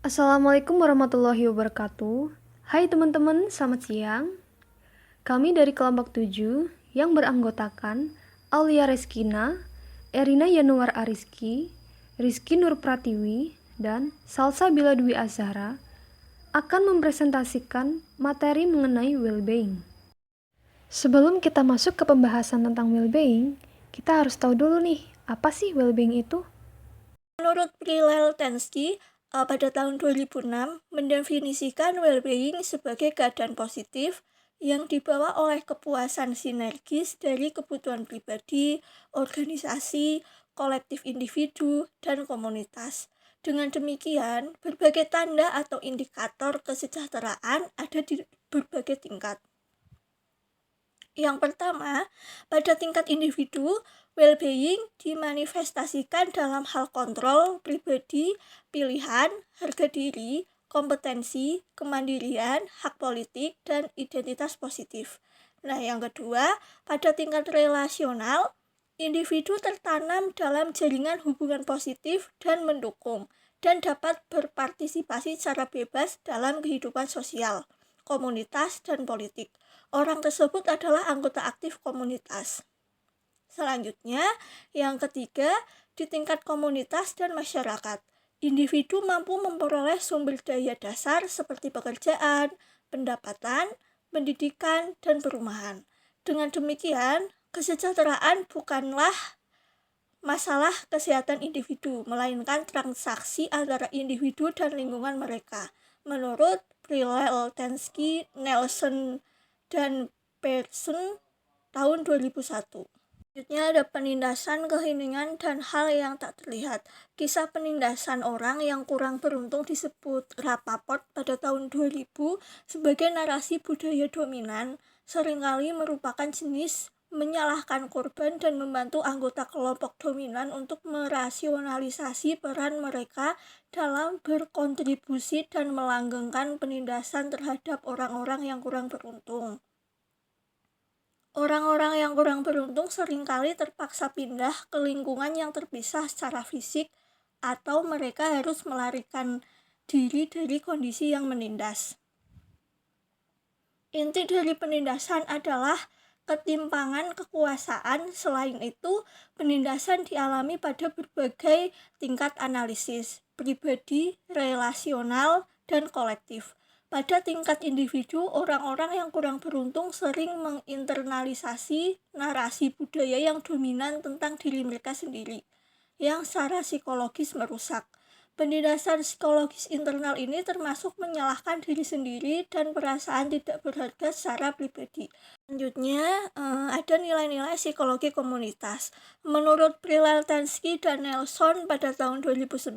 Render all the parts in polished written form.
Assalamualaikum warahmatullahi wabarakatuh. Hai teman-teman, selamat siang. Kami dari kelompok 7 yang beranggotakan Aulia Reskina, Erina Yanuar Ariski, Rizky Nur Pratiwi, dan Salsa Bila Dwi Azhara akan mempresentasikan materi mengenai well-being. Sebelum kita masuk ke pembahasan tentang well-being, kita harus tahu dulu nih, apa sih well-being itu? Menurut Prelel-Tensky, pada tahun 2006 mendefinisikan well-being sebagai keadaan positif yang dibawa oleh kepuasan sinergis dari kebutuhan pribadi, organisasi, kolektif individu, dan komunitas. Dengan demikian, berbagai tanda atau indikator kesejahteraan ada di berbagai tingkat. Yang pertama, pada tingkat individu, well-being dimanifestasikan dalam hal kontrol pribadi, pilihan, harga diri, kompetensi, kemandirian, hak politik, dan identitas positif. Nah, yang kedua, pada tingkat relasional, individu tertanam dalam jaringan hubungan positif dan mendukung, dan dapat berpartisipasi secara bebas dalam kehidupan sosial, komunitas, dan politik. Orang tersebut adalah anggota aktif komunitas. Selanjutnya, yang ketiga, di tingkat komunitas dan masyarakat. Individu mampu memperoleh sumber daya dasar seperti pekerjaan, pendapatan, pendidikan, dan perumahan. Dengan demikian, kesejahteraan bukanlah masalah kesehatan individu, melainkan transaksi antara individu dan lingkungan mereka. Menurut Prelel-Tensky, Nelson, dan Pearson tahun 2001. Selanjutnya ada penindasan, keheningan, dan hal yang tak terlihat. Kisah penindasan orang yang kurang beruntung disebut Rapaport pada tahun 2000 sebagai narasi budaya dominan, seringkali merupakan jenis menyalahkan korban dan membantu anggota kelompok dominan untuk merasionalisasi peran mereka dalam berkontribusi dan melanggengkan penindasan terhadap orang-orang yang kurang beruntung. Orang-orang yang kurang beruntung seringkali terpaksa pindah ke lingkungan yang terpisah secara fisik atau mereka harus melarikan diri dari kondisi yang menindas. Inti dari penindasan adalah ketimpangan kekuasaan. Selain itu, penindasan dialami pada berbagai tingkat analisis, pribadi, relasional, dan kolektif. Pada tingkat individu, orang-orang yang kurang beruntung sering menginternalisasi narasi budaya yang dominan tentang diri mereka sendiri, yang secara psikologis merusak. Penindasan psikologis internal ini termasuk menyalahkan diri sendiri dan perasaan tidak berharga secara pribadi. Selanjutnya, ada nilai-nilai psikologi komunitas. Menurut Prelel-Tensky dan Nelson pada tahun 2009,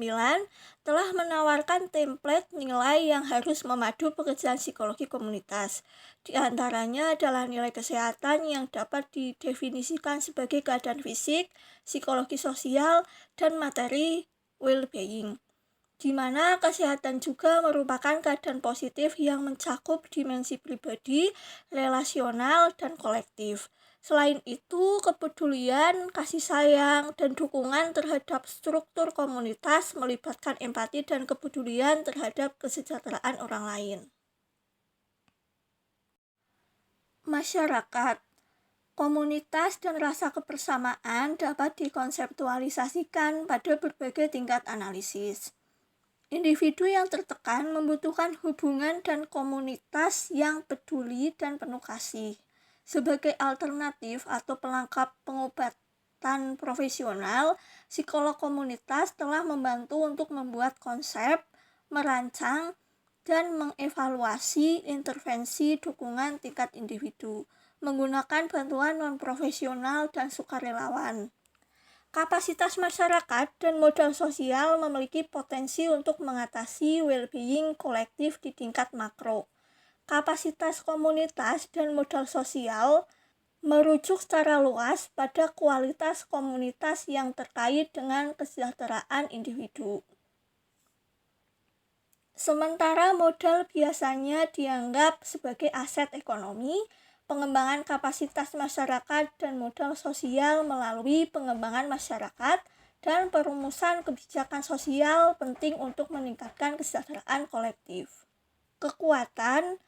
telah menawarkan template nilai yang harus memadu pekerjaan psikologi komunitas. Di antaranya adalah nilai kesehatan yang dapat didefinisikan sebagai keadaan fisik, psikologi sosial, dan materi well-being, di mana kesehatan juga merupakan keadaan positif yang mencakup dimensi pribadi, relasional, dan kolektif. Selain itu, kepedulian, kasih sayang, dan dukungan terhadap struktur komunitas melibatkan empati dan kepedulian terhadap kesejahteraan orang lain. Masyarakat, komunitas, dan rasa kebersamaan dapat dikonseptualisasikan pada berbagai tingkat analisis. Individu yang tertekan membutuhkan hubungan dan komunitas yang peduli dan penuh kasih. Sebagai alternatif atau pelengkap pengobatan profesional, psikolog komunitas telah membantu untuk membuat konsep, merancang, dan mengevaluasi intervensi dukungan tingkat individu menggunakan bantuan non-profesional dan sukarelawan. Kapasitas masyarakat dan modal sosial memiliki potensi untuk mengatasi well-being kolektif di tingkat makro. Kapasitas komunitas dan modal sosial merujuk secara luas pada kualitas komunitas yang terkait dengan kesejahteraan individu. Sementara modal biasanya dianggap sebagai aset ekonomi, pengembangan kapasitas masyarakat dan modal sosial melalui pengembangan masyarakat dan perumusan kebijakan sosial penting untuk meningkatkan kesejahteraan kolektif. Kekuatan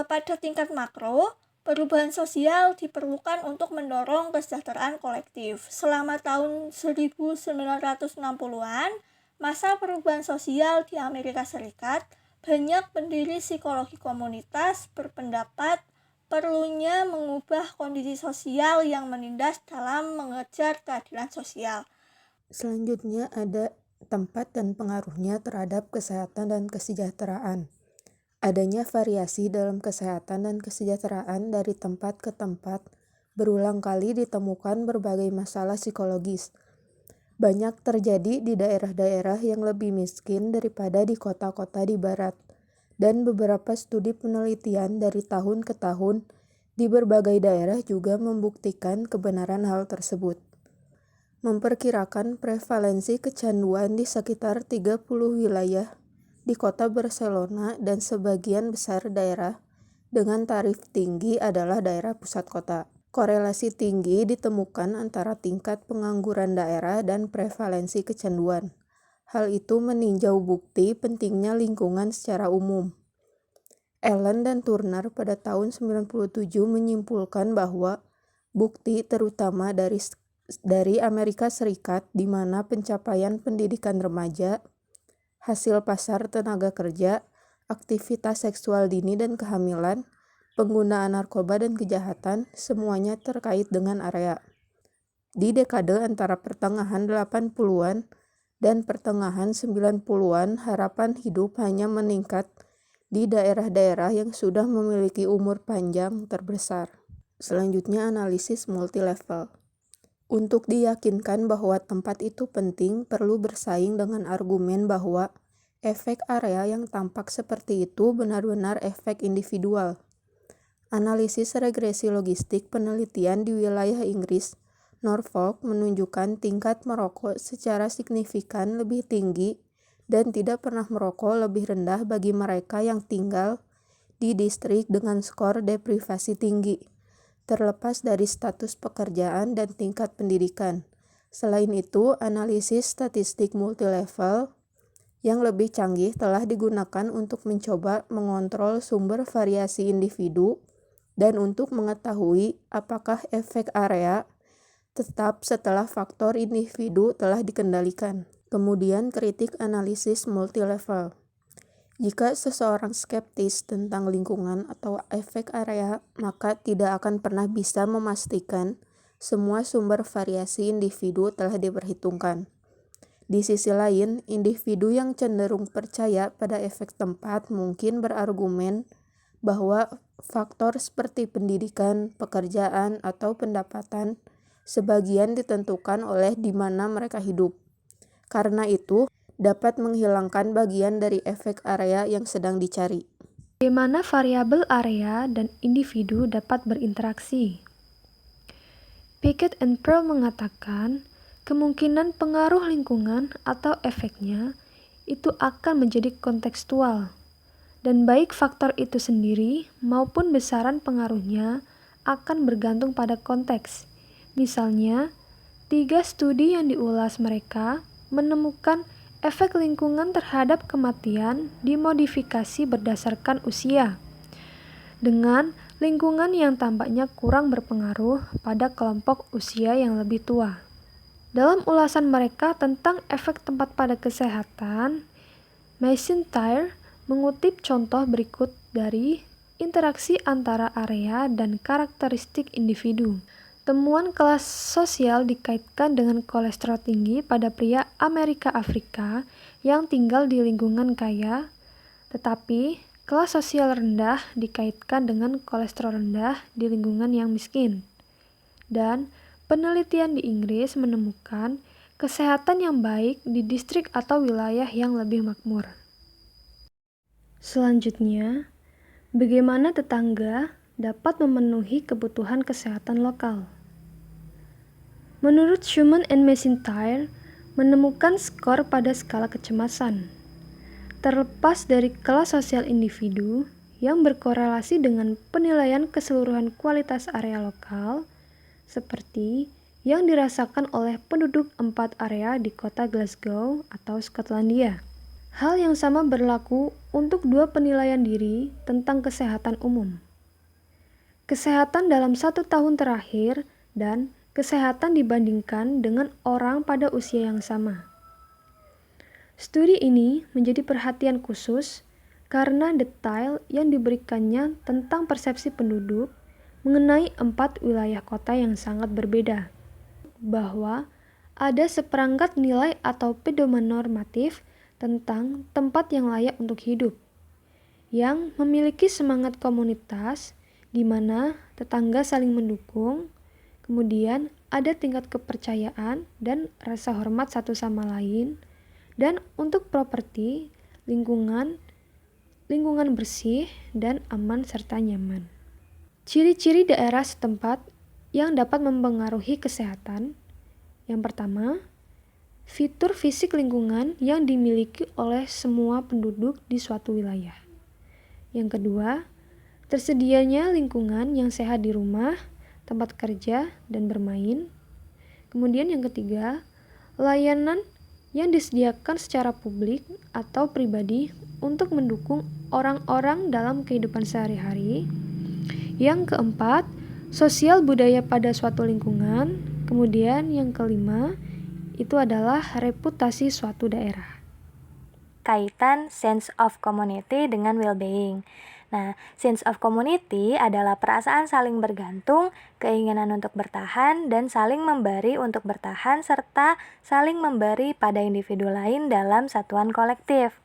pada tingkat makro, perubahan sosial diperlukan untuk mendorong kesejahteraan kolektif. Selama tahun 1960-an, masa perubahan sosial di Amerika Serikat, banyak pendiri psikologi komunitas berpendapat perlunya mengubah kondisi sosial yang menindas dalam mengejar keadilan sosial. Selanjutnya ada tempat dan pengaruhnya terhadap kesehatan dan kesejahteraan. Adanya variasi dalam kesehatan dan kesejahteraan dari tempat ke tempat berulang kali ditemukan berbagai masalah psikologis. Banyak terjadi di daerah-daerah yang lebih miskin daripada di kota-kota di barat. Dan beberapa studi penelitian dari tahun ke tahun di berbagai daerah juga membuktikan kebenaran hal tersebut. Memperkirakan prevalensi kecanduan di sekitar 30 wilayah di kota Barcelona dan sebagian besar daerah dengan tarif tinggi adalah daerah pusat kota. Korelasi tinggi ditemukan antara tingkat pengangguran daerah dan prevalensi kecanduan. Hal itu meninjau bukti pentingnya lingkungan secara umum. Allen dan Turner pada tahun 1997 menyimpulkan bahwa bukti terutama dari Amerika Serikat di mana pencapaian pendidikan remaja, hasil pasar tenaga kerja, aktivitas seksual dini dan kehamilan, penggunaan narkoba dan kejahatan, semuanya terkait dengan area. Di dekade antara pertengahan 80-an dan pertengahan 90-an, harapan hidup hanya meningkat di daerah-daerah yang sudah memiliki umur panjang terbesar. Selanjutnya analisis multilevel. Untuk diyakinkan bahwa tempat itu penting, perlu bersaing dengan argumen bahwa efek area yang tampak seperti itu benar-benar efek individual. Analisis regresi logistik penelitian di wilayah Inggris, Norfolk menunjukkan tingkat merokok secara signifikan lebih tinggi dan tidak pernah merokok lebih rendah bagi mereka yang tinggal di distrik dengan skor deprivasi tinggi, terlepas dari status pekerjaan dan tingkat pendidikan. Selain itu, analisis statistik multilevel yang lebih canggih telah digunakan untuk mencoba mengontrol sumber variasi individu dan untuk mengetahui apakah efek area tetap setelah faktor individu telah dikendalikan. Kemudian kritik analisis multilevel. Jika seseorang skeptis tentang lingkungan atau efek area, maka tidak akan pernah bisa memastikan semua sumber variasi individu telah diperhitungkan. Di sisi lain, individu yang cenderung percaya pada efek tempat mungkin berargumen bahwa faktor seperti pendidikan, pekerjaan, atau pendapatan sebagian ditentukan oleh di mana mereka hidup. Karena itu, dapat menghilangkan bagian dari efek area yang sedang dicari. Bagaimana variabel area dan individu dapat berinteraksi? Pickett and Pearl mengatakan, kemungkinan pengaruh lingkungan atau efeknya itu akan menjadi kontekstual, dan baik faktor itu sendiri maupun besaran pengaruhnya akan bergantung pada konteks. Misalnya, 3 studi yang diulas mereka menemukan efek lingkungan terhadap kematian dimodifikasi berdasarkan usia, dengan lingkungan yang tampaknya kurang berpengaruh pada kelompok usia yang lebih tua. Dalam ulasan mereka tentang efek tempat pada kesehatan, McIntyre mengutip contoh berikut dari interaksi antara area dan karakteristik individu. Temuan kelas sosial dikaitkan dengan kolesterol tinggi pada pria Amerika Afrika yang tinggal di lingkungan kaya, tetapi kelas sosial rendah dikaitkan dengan kolesterol rendah di lingkungan yang miskin. Dan penelitian di Inggris menemukan kesehatan yang baik di distrik atau wilayah yang lebih makmur. Selanjutnya, bagaimana tetangga dapat memenuhi kebutuhan kesehatan lokal. Menurut Schumann and McIntyre, menemukan skor pada skala kecemasan, terlepas dari kelas sosial individu yang berkorelasi dengan penilaian keseluruhan kualitas area lokal, seperti yang dirasakan oleh penduduk 4 area di kota Glasgow atau Skotlandia. Hal yang sama berlaku untuk 2 penilaian diri tentang kesehatan umum. Kesehatan dalam 1 tahun terakhir dan kesehatan dibandingkan dengan orang pada usia yang sama. Studi ini menjadi perhatian khusus karena detail yang diberikannya tentang persepsi penduduk mengenai 4 wilayah kota yang sangat berbeda. Bahwa ada seperangkat nilai atau pedoman normatif tentang tempat yang layak untuk hidup, yang memiliki semangat komunitas di mana tetangga saling mendukung, kemudian ada tingkat kepercayaan dan rasa hormat satu sama lain, dan untuk properti, lingkungan bersih dan aman serta nyaman. Ciri-ciri daerah setempat yang dapat mempengaruhi kesehatan. Yang pertama, fitur fisik lingkungan yang dimiliki oleh semua penduduk di suatu wilayah. Yang kedua, tersedianya lingkungan yang sehat di rumah, tempat kerja, dan bermain. Kemudian yang ketiga, layanan yang disediakan secara publik atau pribadi untuk mendukung orang-orang dalam kehidupan sehari-hari. Yang keempat, sosial budaya pada suatu lingkungan. Kemudian yang kelima, itu adalah reputasi suatu daerah. Kaitan sense of community dengan well-being. Nah, sense of community adalah perasaan saling bergantung, keinginan untuk bertahan, dan saling memberi untuk bertahan, serta saling memberi pada individu lain dalam satuan kolektif.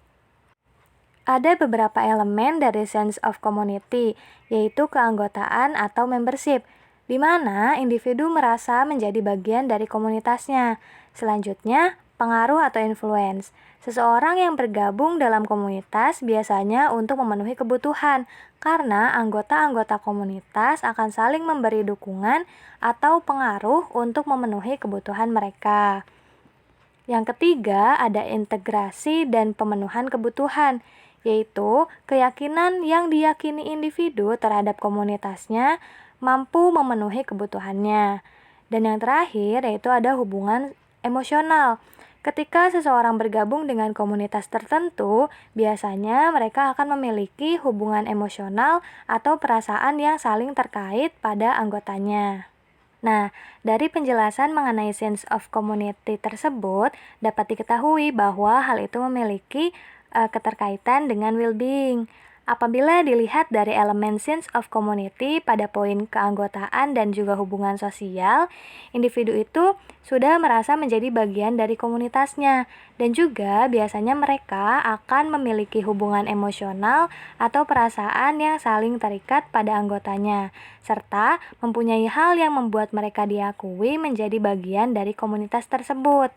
Ada beberapa elemen dari sense of community, yaitu keanggotaan atau membership, di mana individu merasa menjadi bagian dari komunitasnya. Selanjutnya, pengaruh atau influence. Seseorang yang bergabung dalam komunitas biasanya untuk memenuhi kebutuhan, karena anggota-anggota komunitas akan saling memberi dukungan atau pengaruh untuk memenuhi kebutuhan mereka. Yang ketiga, ada integrasi dan pemenuhan kebutuhan, yaitu keyakinan yang diyakini individu terhadap komunitasnya mampu memenuhi kebutuhannya. Dan yang terakhir, yaitu ada hubungan emosional. Ketika seseorang bergabung dengan komunitas tertentu, biasanya mereka akan memiliki hubungan emosional atau perasaan yang saling terkait pada anggotanya. Nah, dari penjelasan mengenai sense of community tersebut, dapat diketahui bahwa hal itu memiliki keterkaitan dengan well-being. Apabila dilihat dari elemen sense of community pada poin keanggotaan dan juga hubungan sosial, individu itu sudah merasa menjadi bagian dari komunitasnya, dan juga biasanya mereka akan memiliki hubungan emosional atau perasaan yang saling terikat pada anggotanya, serta mempunyai hal yang membuat mereka diakui menjadi bagian dari komunitas tersebut.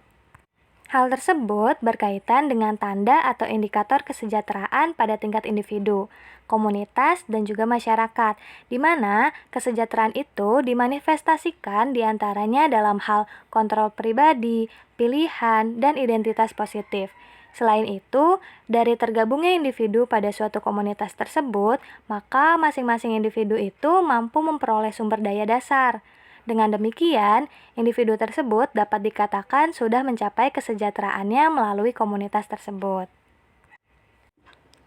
Hal tersebut berkaitan dengan tanda atau indikator kesejahteraan pada tingkat individu, komunitas, dan juga masyarakat, di mana kesejahteraan itu dimanifestasikan diantaranya dalam hal kontrol pribadi, pilihan, dan identitas positif. Selain itu, dari tergabungnya individu pada suatu komunitas tersebut, maka masing-masing individu itu mampu memperoleh sumber daya dasar. Dengan demikian, individu tersebut dapat dikatakan sudah mencapai kesejahteraannya melalui komunitas tersebut.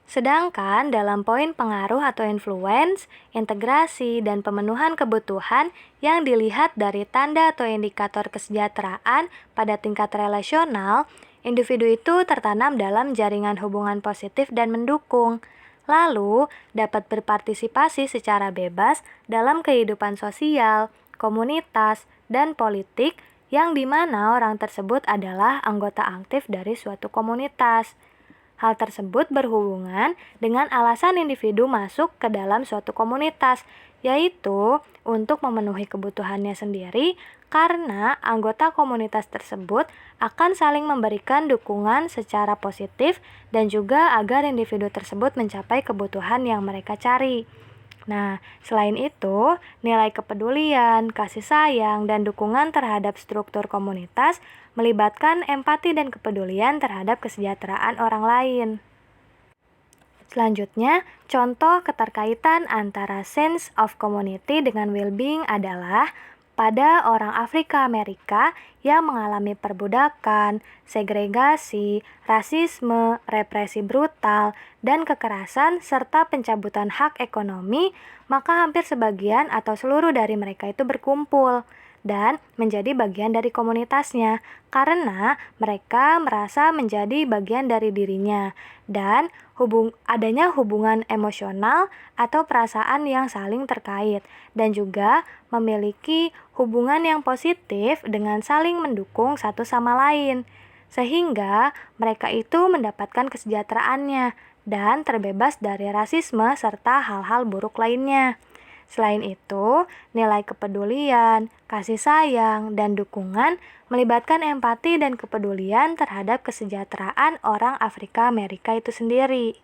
Sedangkan dalam poin pengaruh atau influence, integrasi, dan pemenuhan kebutuhan yang dilihat dari tanda atau indikator kesejahteraan pada tingkat relasional, individu itu tertanam dalam jaringan hubungan positif dan mendukung. Lalu, dapat berpartisipasi secara bebas dalam kehidupan sosial, komunitas, dan politik yang dimana orang tersebut adalah anggota aktif dari suatu komunitas. Hal tersebut berhubungan dengan alasan individu masuk ke dalam suatu komunitas, yaitu untuk memenuhi kebutuhannya sendiri karena anggota komunitas tersebut akan saling memberikan dukungan secara positif dan juga agar individu tersebut mencapai kebutuhan yang mereka cari. Nah, selain itu, nilai kepedulian, kasih sayang, dan dukungan terhadap struktur komunitas melibatkan empati dan kepedulian terhadap kesejahteraan orang lain. Selanjutnya, contoh keterkaitan antara sense of community dengan well-being adalah kepada orang Afrika Amerika yang mengalami perbudakan, segregasi, rasisme, represi brutal, dan kekerasan serta pencabutan hak ekonomi, maka hampir sebagian atau seluruh dari mereka itu berkumpul dan menjadi bagian dari komunitasnya karena mereka merasa menjadi bagian dari dirinya dan adanya hubungan emosional atau perasaan yang saling terkait dan juga memiliki hubungan yang positif dengan saling mendukung satu sama lain sehingga mereka itu mendapatkan kesejahteraannya dan terbebas dari rasisme serta hal-hal buruk lainnya. Selain itu, nilai kepedulian, kasih sayang, dan dukungan melibatkan empati dan kepedulian terhadap kesejahteraan orang Afrika Amerika itu sendiri.